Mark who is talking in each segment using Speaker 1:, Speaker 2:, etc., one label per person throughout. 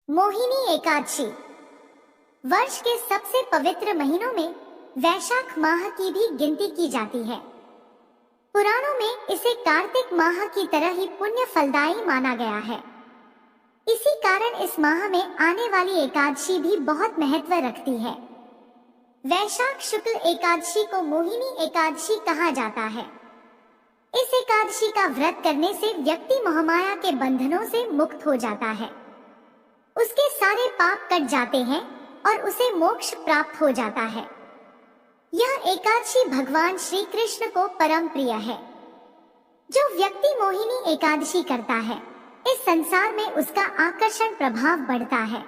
Speaker 1: मोहिनी एकादशी वर्ष के सबसे पवित्र महीनों में वैशाख माह की भी गिनती की जाती है। पुराणों में इसे कार्तिक माह की तरह ही पुण्य फलदायी माना गया है। इसी कारण इस माह में आने वाली एकादशी भी बहुत महत्व रखती है। वैशाख शुक्ल एकादशी को मोहिनी एकादशी कहा जाता है। इस एकादशी का व्रत करने से व्यक्ति मोहमाया के बंधनों से मुक्त हो जाता है, उसके सारे पाप कट जाते हैं और उसे मोक्ष प्राप्त हो जाता है। यह एकादशी भगवान श्री कृष्ण को परम प्रिय है। जो व्यक्ति मोहिनी एकादशी करता है, इस संसार में उसका आकर्षण प्रभाव बढ़ता है।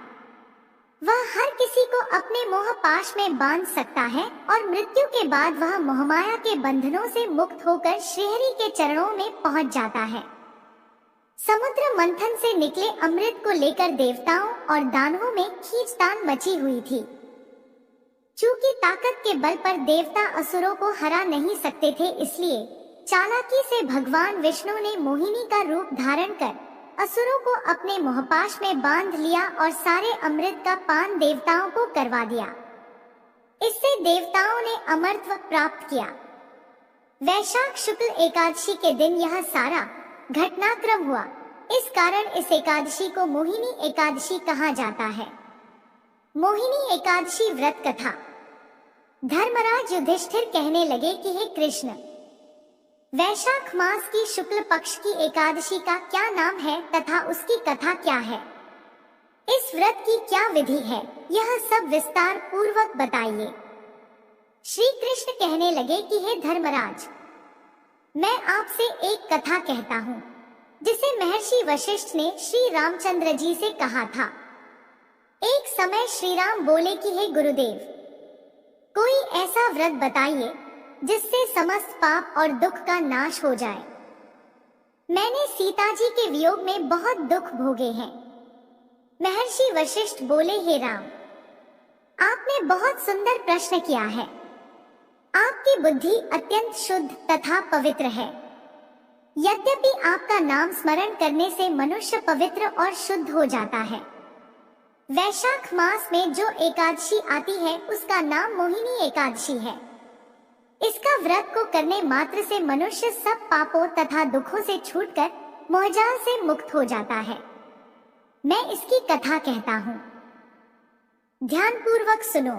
Speaker 1: वह हर किसी को अपने मोह पाश में बांध सकता है और मृत्यु के बाद वह मोहमाया के बंधनों से मुक्त होकर श्रीहरि के चरणों में पहुंच जाता है। समुद्र मंथन से निकले अमृत को लेकर देवताओं और दानवों में खींचतान मची हुई थी। चूंकि ताकत के बल पर देवता असुरों को हरा नहीं सकते थे, इसलिए चालाकी से भगवान विष्णु ने मोहिनी का रूप धारण कर असुरों को अपने मोहपाश में बांध लिया और सारे अमृत का पान देवताओं को करवा दिया। इससे देवताओं ने अमरत्व प्राप्त किया। वैशाख शुक्ल एकादशी के दिन यह सारा घटनाक्रम हुआ। इस कारण इस एकादशी को मोहिनी एकादशी कहा जाता है। मोहिनी एकादशी व्रत कथा। धर्मराज युधिष्ठिर कहने लगे कि हे कृष्ण, वैशाख मास की शुक्ल पक्ष की एकादशी का क्या नाम है तथा उसकी कथा क्या है? इस व्रत की क्या विधि है? यह सब विस्तार पूर्वक बताइए। श्री कृष्ण कहने लगे कि हे धर्मराज, मैं आपसे एक कथा कहता हूँ जिसे महर्षि वशिष्ठ ने श्री रामचंद्र जी से कहा था। एक समय श्री राम बोले कि हे गुरुदेव, कोई ऐसा व्रत बताइए जिससे समस्त पाप और दुख का नाश हो जाए। मैंने सीता जी के वियोग में बहुत दुख भोगे हैं। महर्षि वशिष्ठ बोले, हे राम, आपने बहुत सुंदर प्रश्न किया है। आपकी बुद्धि अत्यंत शुद्ध तथा पवित्र है। यद्यपि आपका नाम स्मरण करने से मनुष्य पवित्र और शुद्ध हो जाता है। वैशाख मास में जो एकादशी आती है उसका नाम मोहिनी एकादशी है। इसका व्रत को करने मात्र से मनुष्य सब पापों तथा दुखों से छूटकर मोहजाल से मुक्त हो जाता है। मैं इसकी कथा कहता हूँ, ध्यान पूर्वक सुनो।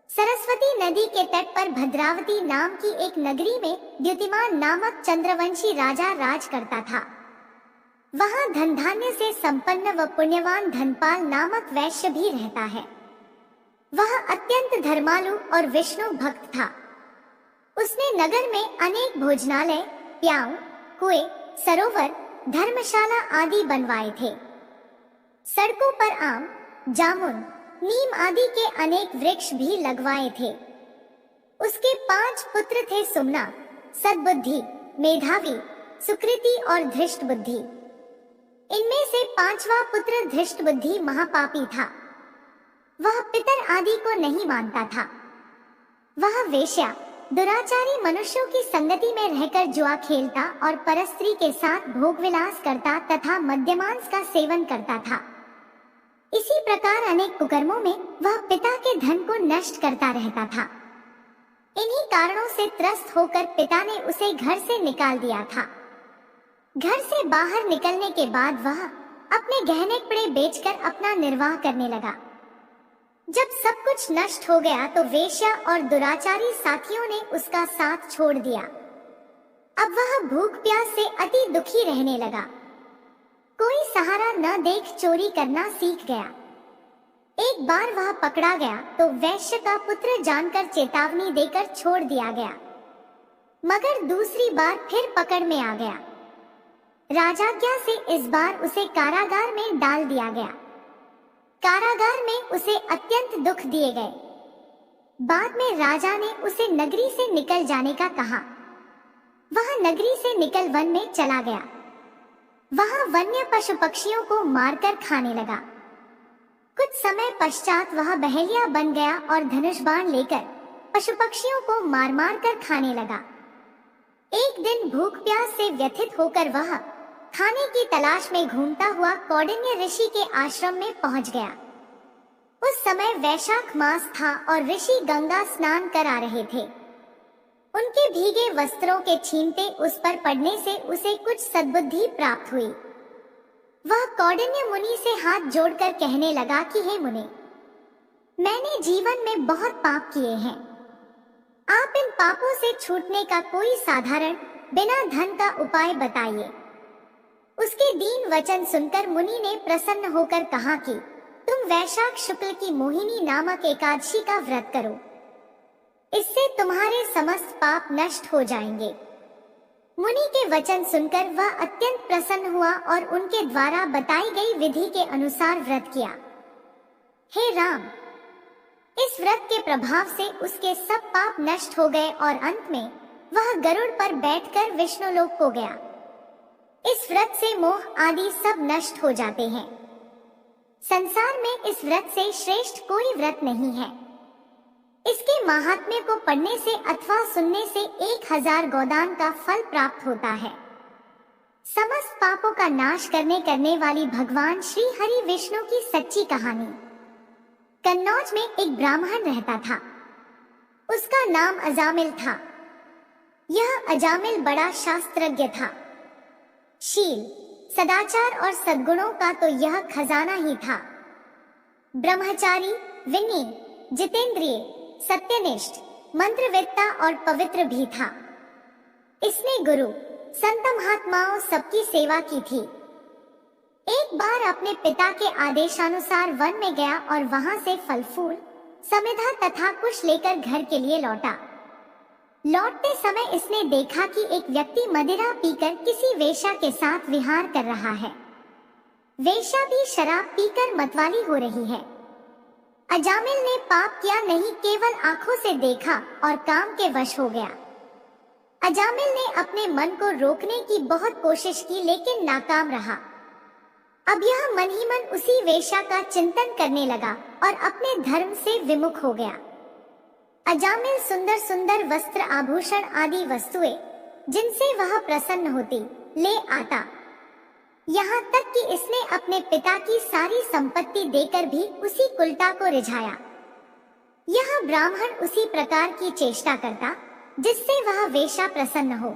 Speaker 1: सरस्वती नदी के तट पर भद्रावती नाम की एक नगरी में द्युतिमान नामक चंद्रवंशी राजा राज करता था। वहाँ धन धान्य से संपन्न व पुण्यवान धनपाल नामक वैश्य भी रहता है। वह अत्यंत धर्मालु और विष्णु भक्त था। उसने नगर में अनेक भोजनालय, प्याऊ, कुएं, सरोवर, धर्मशाला आदि बनवाए थे। सड़कों पर आम, जामुन, नीम आदि के अनेक वृक्ष भी लगवाए थे। उसके 5 पुत्र थे, सुमना, सद्बुद्धि, मेधावी, सुकृति और धृष्ट बुद्धि। इनमें से 5वां पुत्र धृष्ट बुद्धि महापापी था। वह पितर आदि को नहीं मानता था। वह वेश्या, दुराचारी मनुष्यों की संगति में रहकर जुआ खेलता और परस्त्री के साथ भोग विलास करता तथा मद्यमांस का सेवन करता था। इसी प्रकार अनेक कुकर्मों में वह पिता के धन को नष्ट करता रहता था। इन्हीं कारणों से त्रस्त होकर पिता ने उसे घर से निकाल दिया था। घर से बाहर निकलने के बाद वह अपने गहने कपड़े बेचकर अपना निर्वाह करने लगा। जब सब कुछ नष्ट हो गया तो वेश्या और दुराचारी साथियों ने उसका साथ छोड़ दिया। अब वह भूख प्यास से अति दुखी रहने लगा। कोई सहारा न देख चोरी करना सीख गया। एक बार वह पकड़ा गया तो वैश्य का पुत्र जानकर चेतावनी देकर छोड़ दिया गया, मगर दूसरी बार फिर पकड़ में आ गया। राजाज्ञा से इस बार उसे कारागार में डाल दिया गया। कारागार में उसे अत्यंत दुख दिए गए। बाद में राजा ने उसे नगरी से निकल जाने का कहा। वह नगरी से निकल वन में चला गया। वहाँ वन्य पशु पक्षियों को मारकर खाने लगा। कुछ समय पश्चात वह बहेलिया बन गया और धनुष बाण लेकर पशु पक्षियों को मार मार कर खाने लगा। एक दिन भूख प्यास से व्यथित होकर वह खाने की तलाश में घूमता हुआ कौंडिन्य ऋषि के आश्रम में पहुंच गया। उस समय वैशाख मास था और ऋषि गंगा स्नान कर आ रहे थे। उनके भीगे वस्त्रों के छींटे उस पर पड़ने से उसे कुछ सद्बुद्धि प्राप्त हुई। वह कौंडिन्य मुनि से हाथ जोड़कर कहने लगा कि हे मुनि, मैंने जीवन में बहुत पाप किए हैं। आप इन पापों से छूटने का कोई साधारण बिना धन का उपाय बताइए। उसके दीन वचन सुनकर मुनि ने प्रसन्न होकर कहा कि तुम वैशाख शुक्ल की मोहिनी नामक एकादशी का व्रत करो, इससे तुम्हारे समस्त पाप नष्ट हो जाएंगे। मुनि के वचन सुनकर वह अत्यंत प्रसन्न हुआ और उनके द्वारा बताई गई विधि के अनुसार व्रत किया। हे राम, इस व्रत के प्रभाव से उसके सब पाप नष्ट हो गए और अंत में वह गरुड़ पर बैठकर विष्णुलोक को गया। इस व्रत से मोह आदि सब नष्ट हो जाते हैं। संसार में इस व्रत से श्रेष्ठ कोई व्रत नहीं है। इसके महात्म्य को पढ़ने से अथवा सुनने से 1000 गोदान का फल प्राप्त होता है। समस्त पापों का नाश करने वाली भगवान श्री हरि विष्णु की सच्ची कहानी। कन्नौज में एक ब्राह्मण रहता था। उसका नाम अजामिल था। यह अजामिल बड़ा शास्त्रज्ञ था। शील, सदाचार और सद्गुणों का तो यह खजाना ही था। ब्रह्मचारी, विनयी, जितेंद्रिय, सत्यनिष्ठ, मंत्रवेत्ता और पवित्र भी था। इसने गुरु, संत महात्माओं सबकी सेवा की थी। एक बार अपने पिता के आदेशानुसार वन में गया और वहां से फल फूल, समिधा तथा कुछ लेकर घर के लिए लौटा। लौटते समय इसने देखा कि एक व्यक्ति मदिरा पीकर किसी वेश्या के साथ विहार कर रहा है। वेश्या भी शराब पीकर मतवाली हो रही है। अजामिल ने पाप किया नहीं, केवल आंखों से देखा और काम के वश हो गया। अजामिल ने अपने मन को रोकने की बहुत कोशिश की लेकिन नाकाम रहा। अब यह मन ही मन उसी वेश्या का चिंतन करने लगा और अपने धर्म से विमुख हो गया। अजामिल सुंदर सुंदर वस्त्र, आभूषण आदि वस्तुएं जिनसे वह प्रसन्न होती ले आता। यहाँ तक कि इसने अपने पिता की सारी संपत्ति देकर भी उसी कुलटा को रिझाया। यह ब्राह्मण उसी प्रकार की चेष्टा करता जिससे वह वेश्या प्रसन्न हो।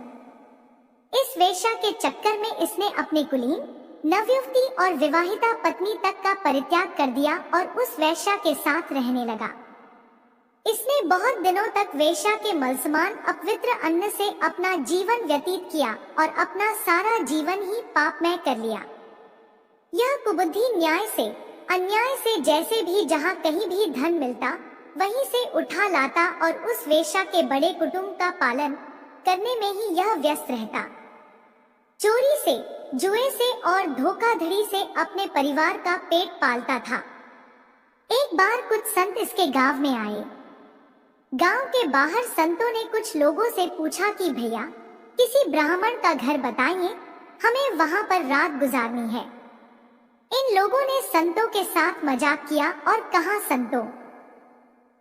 Speaker 1: इस वेश्या के चक्कर में इसने अपनी कुलीन, नवयुवती और विवाहिता पत्नी तक का परित्याग कर दिया और उस वेश्या के साथ रहने लगा। इसने बहुत दिनों तक वेश्या के मलसमान अपवित्र अन्न से अपना जीवन व्यतीत किया और अपना सारा जीवन ही पापमय कर लिया। यह कुबुद्धि न्याय से, अन्याय से, जैसे भी जहाँ कहीं भी धन मिलता वहीं से उठा लाता और उस वेश्या के बड़े कुटुंब का पालन करने में ही यह व्यस्त रहता। चोरी से, जुए से और धोखाधड़ी से अपने परिवार का पेट पालता था। एक बार कुछ संत इसके गांव में आए। गांव के बाहर संतों ने कुछ लोगों से पूछा कि भैया, किसी ब्राह्मण का घर बताइए, हमें वहां पर रात गुजारनी है। इन लोगों ने संतों के साथ मजाक किया और कहा, संतों,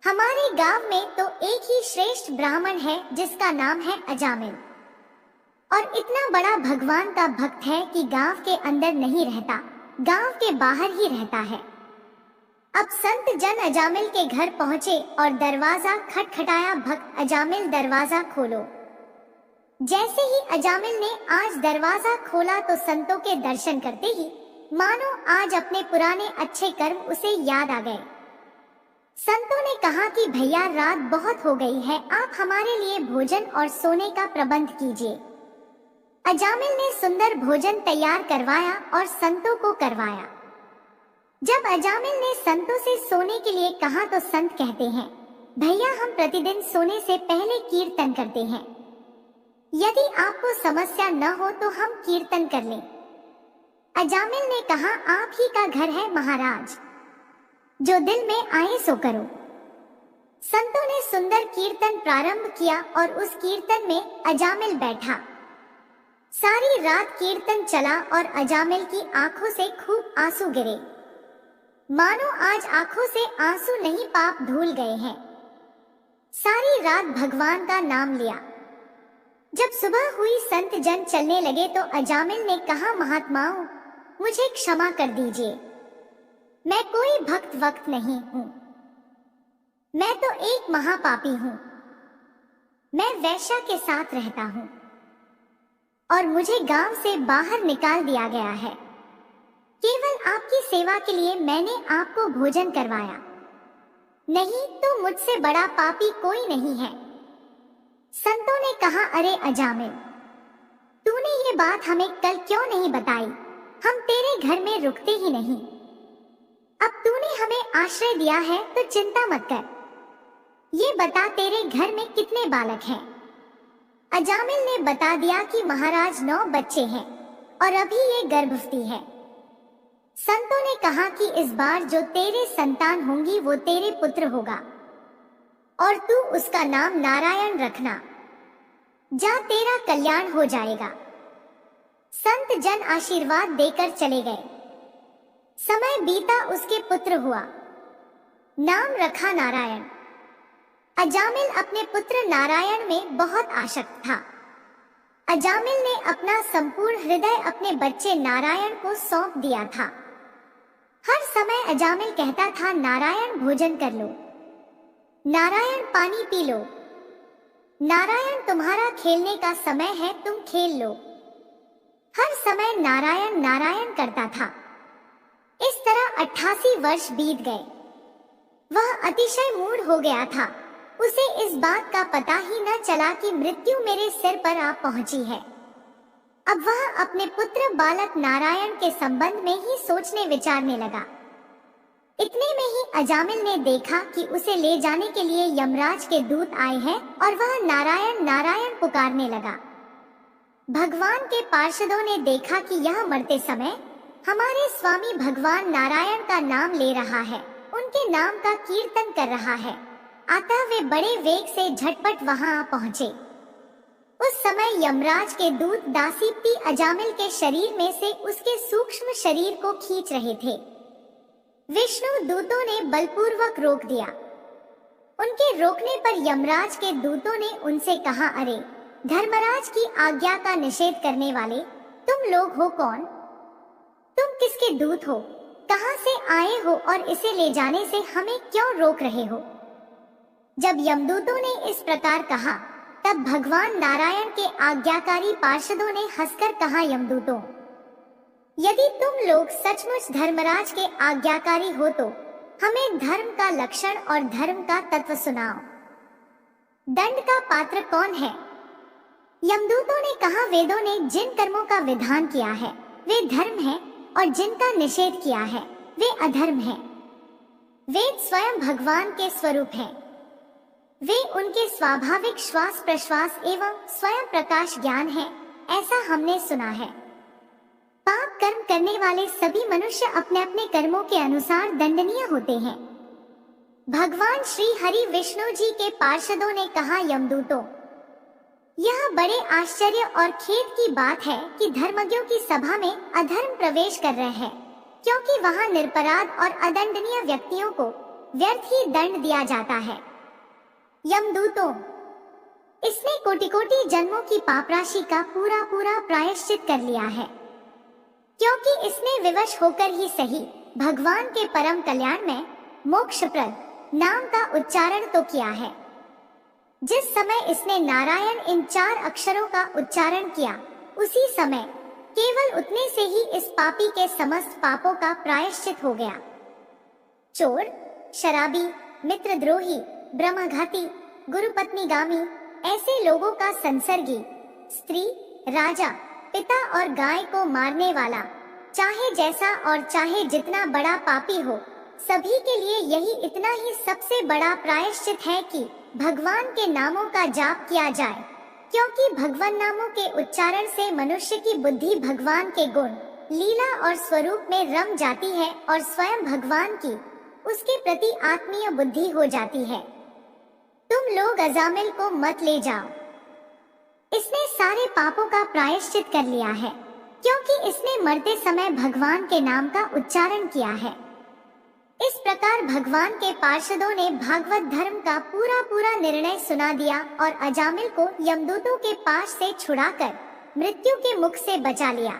Speaker 1: हमारे गांव में तो एक ही श्रेष्ठ ब्राह्मण है जिसका नाम है अजामिल, और इतना बड़ा भगवान का भक्त है कि गांव के अंदर नहीं रहता, गांव के बाहर ही रहता है। अब संत जन अजामिल के घर पहुंचे और दरवाजा खटखटाया। भक्त अजामिल, दरवाजा खोलो। जैसे ही अजामिल ने आज दरवाजा खोला तो संतों के दर्शन करते ही मानो आज अपने पुराने अच्छे कर्म उसे याद आ गए। संतों ने कहा कि भैया, रात बहुत हो गई है, आप हमारे लिए भोजन और सोने का प्रबंध कीजिए। अजामिल ने सुंदर भोजन तैयार करवाया और संतों को करवाया। जब अजामिल ने संतों से सोने के लिए कहा तो संत कहते हैं, भैया, हम प्रतिदिन सोने से पहले कीर्तन करते हैं। यदि आपको समस्या न हो तो हम कीर्तन कर लें। अजामिल ने कहा, आप ही का घर है महाराज, जो दिल में आए सो करो। संतों ने सुंदर कीर्तन प्रारंभ किया और उस कीर्तन में अजामिल बैठा। सारी रात कीर्तन चला और अजामिल की आंखों से खूब आंसू गिरे। मानो आज आंखों से आंसू नहीं, पाप धुल गए हैं। सारी रात भगवान का नाम लिया। जब सुबह हुई संत जन चलने लगे तो अजामिल ने कहा, महात्माओं, मुझे क्षमा कर दीजिए, मैं कोई भक्त वक्त नहीं हूँ, मैं तो एक महापापी हूँ। मैं वैश्या के साथ रहता हूँ और मुझे गांव से बाहर निकाल दिया गया है। केवल आपकी सेवा के लिए मैंने आपको भोजन करवाया, नहीं तो मुझसे बड़ा पापी कोई नहीं है। संतों ने कहा, अरे अजामिल, तूने ये बात हमें कल क्यों नहीं बताई? हम तेरे घर में रुकते ही नहीं। अब तूने हमें आश्रय दिया है तो चिंता मत कर। ये बता, तेरे घर में कितने बालक हैं? अजामिल ने बता दिया कि महाराज 9 बच्चे हैं और अभी ये गर्भवती है। संतों ने कहा कि इस बार जो तेरे संतान होंगी वो तेरे पुत्र होगा और तू उसका नाम नारायण रखना। जा, तेरा कल्याण हो जाएगा। संत जन आशीर्वाद देकर चले गए। समय बीता, उसके पुत्र हुआ, नाम रखा नारायण। अजामिल अपने पुत्र नारायण में बहुत आसक्त था। अजामिल ने अपना संपूर्ण हृदय अपने बच्चे नारायण को सौंप दिया था। हर समय अजामिल कहता था, नारायण भोजन कर लो, नारायण पानी पी लो, नारायण तुम्हारा खेलने का समय है, तुम खेल लो। हर समय नारायण नारायण करता था। इस तरह 88 वर्ष बीत गए। वह अतिशय मूढ़ हो गया था। उसे इस बात का पता ही न चला कि मृत्यु मेरे सिर पर आ पहुंची है। अब वह अपने पुत्र बालक नारायण के संबंध में ही सोचने विचारने लगा। इतने में ही अजामिल ने देखा कि उसे ले जाने के लिए यमराज के दूत आए हैं और वह नारायण नारायण पुकारने लगा। भगवान के पार्षदों ने देखा कि यह मरते समय हमारे स्वामी भगवान नारायण का नाम ले रहा है, उनके नाम का कीर्तन कर रहा है। अतः वे बड़े वेग से झटपट वहां आ पहुंचे। उस समय यमराज के दूत दासीप्ती अजामिल के शरीर में से उसके सूक्ष्म शरीर को खींच रहे थे। विष्णु दूतों ने बलपूर्वक रोक दिया। उनके रोकने पर यमराज के दूतों ने उनसे कहा, अरे धर्मराज की आज्ञा का निषेध करने वाले तुम लोग हो कौन? तुम किसके दूत हो? कहां से आए हो और इसे ले जाने से हमें क्यों रोक रहे हो? जब यमदूतों ने इस प्रकार कहा, तब भगवान नारायण के आज्ञाकारी पार्षदों ने हंसकर कहा, यमदूतों, यदि तुम लोग सचमुच धर्मराज के आज्ञाकारी हो तो हमें धर्म का लक्षण और धर्म का तत्व सुनाओ। दंड का पात्र कौन है? यमदूतों ने कहा, वेदों ने जिन कर्मों का विधान किया है वे धर्म है और जिनका निषेध किया है वे अधर्म है। वेद स्वयं भगवान के स्वरूप है। वे उनके स्वाभाविक श्वास प्रश्वास एवं स्वयं प्रकाश ज्ञान है, ऐसा हमने सुना है। पाप कर्म करने वाले सभी मनुष्य अपने अपने कर्मों के अनुसार दंडनीय होते हैं। भगवान श्री हरि विष्णु जी के पार्षदों ने कहा, यमदूतों, यह बड़े आश्चर्य और खेद की बात है कि धर्मज्ञों की सभा में अधर्म प्रवेश कर रहे हैं, क्योंकि वहां निरपराध और अदंडनीय व्यक्तियों को व्यर्थ ही दंड दिया जाता है। यमदूतों, इसने कोटि कोटि जन्मों की पाप राशि का पूरा पूरा प्रायश्चित कर लिया है, क्योंकि इसने विवश होकर ही सही भगवान के परम कल्याण में मोक्षप्रद नाम का उच्चारण तो किया है। जिस समय इसने नारायण इन 4 अक्षरों का उच्चारण किया, उसी समय केवल उतने से ही इस पापी के समस्त पापों का प्रायश्चित हो गया। चोर, शराबी, मित्रद्रोही, ब्रह्मघाती, गुरुपत्नीगामी ऐसे लोगों का संसर्गी, स्त्री, राजा, पिता और गाय को मारने वाला, चाहे जैसा और चाहे जितना बड़ा पापी हो, सभी के लिए यही इतना ही सबसे बड़ा प्रायश्चित है कि भगवान के नामों का जाप किया जाए, क्योंकि भगवान नामों के उच्चारण से मनुष्य की बुद्धि भगवान के गुण, लीला और स्वरूप में रम जाती है और स्वयं भगवान की उसके प्रति आत्मीय बुद्धि हो जाती है। तुम लोग अजामिल को मत ले जाओ, इसने सारे पापों का प्रायश्चित कर लिया है, क्योंकि इसने मरते समय भगवान के नाम का उच्चारण किया है। इस प्रकार भगवान के पार्षदों ने भागवत धर्म का पूरा निर्णय सुना दिया और अजामिल को यमदूतों के पास से छुड़ाकर मृत्यु के मुख से बचा लिया।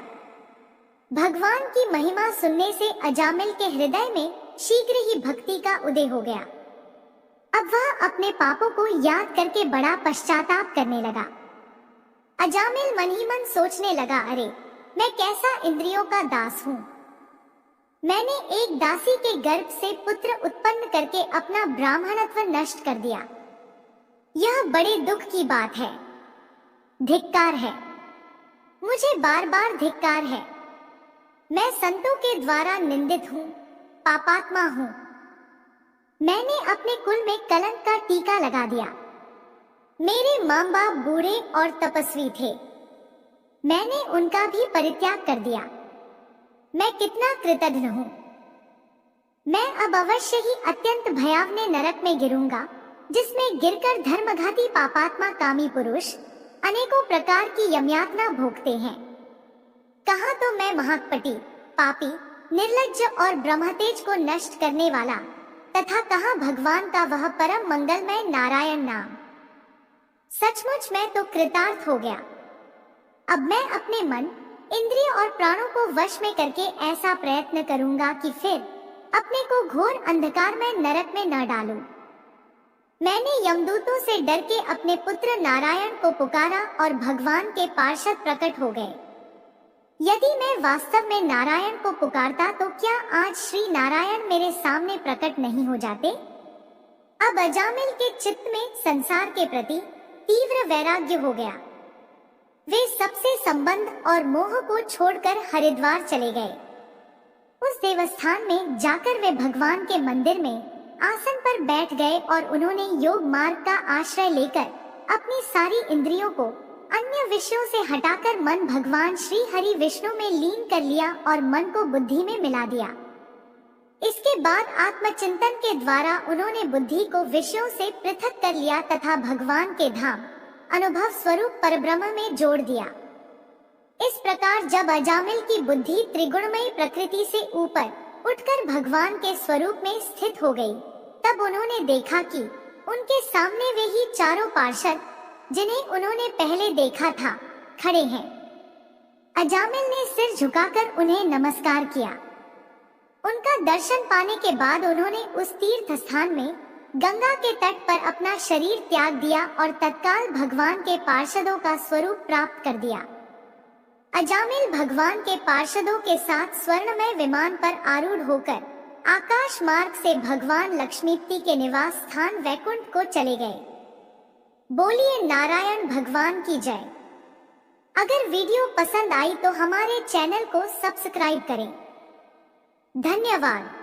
Speaker 1: भगवान की महिमा सुनने से अजामिल के हृदय में शीघ्र ही भक्ति का उदय हो गया। अब वह अपने पापों को याद करके बड़ा पश्चाताप करने लगा। अजामिल मन ही मन सोचने लगा, अरे मैं कैसा इंद्रियों का दास हूँ। मैंने एक दासी के गर्भ से पुत्र उत्पन्न करके अपना ब्राह्मणत्व नष्ट कर दिया। यह बड़े दुख की बात है। धिक्कार है, मुझे बार बार धिक्कार है। मैं संतों के द्वारा निंदित हूँ, पापात्मा हूँ। मैंने अपने कुल में कलंक का टीका लगा दिया। मेरे माँ बाप बूढ़े और तपस्वी थे, मैंने उनका भी परित्याग कर दिया। मैं कितना कृतघ्न हूँ। मैं अब अवश्य ही अत्यंत भयावने नरक में गिरूंगा, जिसमें गिरकर धर्मघाती पापात्मा कामी पुरुष अनेकों प्रकार की यमयातना भोगते हैं। कहाँ तो मैं महाकपटी, पापी, निर्लज्ज और ब्रह्मतेज को नष्ट करने वाला, तथा कहाँ भगवान का वह परम मंगलमय नारायण नाम। सचमुच मैं तो कृतार्थ हो गया। अब मैं अपने मन, इंद्रिय और प्राणों को वश में करके ऐसा प्रयत्न करूंगा कि फिर अपने को घोर अंधकार में नरक में न डालूं। मैंने यमदूतों से डर के अपने पुत्र नारायण को पुकारा और भगवान के पार्षद प्रकट हो गए। यदि मैं वास्तव में नारायण को पुकारता तो क्या आज श्री नारायण मेरे सामने प्रकट नहीं हो जाते? अब अजामिल के चित्त में संसार के प्रति तीव्र वैराग्य हो गया। वे सबसे संबंध और मोह को छोड़कर हरिद्वार चले गए। उस देवस्थान में जाकर वे भगवान के मंदिर में आसन पर बैठ गए और उन्होंने योग मार्ग का आश्रय लेकर अपनी सारी इंद्रियों को अन्य विषयों से हटाकर मन भगवान श्री हरि विष्णु में लीन कर लिया और मन को बुद्धि में मिला दिया। इसके बाद आत्मचिंतन के द्वारा उन्होंने बुद्धि को विषयों से पृथक कर लिया तथा भगवान के धाम अनुभव स्वरूप परब्रह्म में जोड़ दिया। इस प्रकार जब अजामिल की बुद्धि त्रिगुणमयी प्रकृति से ऊपर उठकर भगवान के स्वरूप में स्थित हो गई, तब उन्होंने देखा कि उनके सामने वे ही चारों पार्षद जिन्हें उन्होंने पहले देखा था खड़े हैं। अजामिल ने सिर झुकाकर उन्हें नमस्कार किया। उनका दर्शन पाने के बाद उन्होंने उस तीर्थ स्थान में गंगा के तट पर अपना शरीर त्याग दिया और तत्काल भगवान के पार्षदों का स्वरूप प्राप्त कर दिया। अजामिल भगवान के पार्षदों के साथ स्वर्णमय विमान पर आरूढ़ होकर आकाश मार्ग से भगवान लक्ष्मीपति के निवास स्थान वैकुंठ को चले गए। बोलिए नारायण भगवान की जय। अगर वीडियो पसंद आई तो हमारे चैनल को सब्सक्राइब करें। धन्यवाद।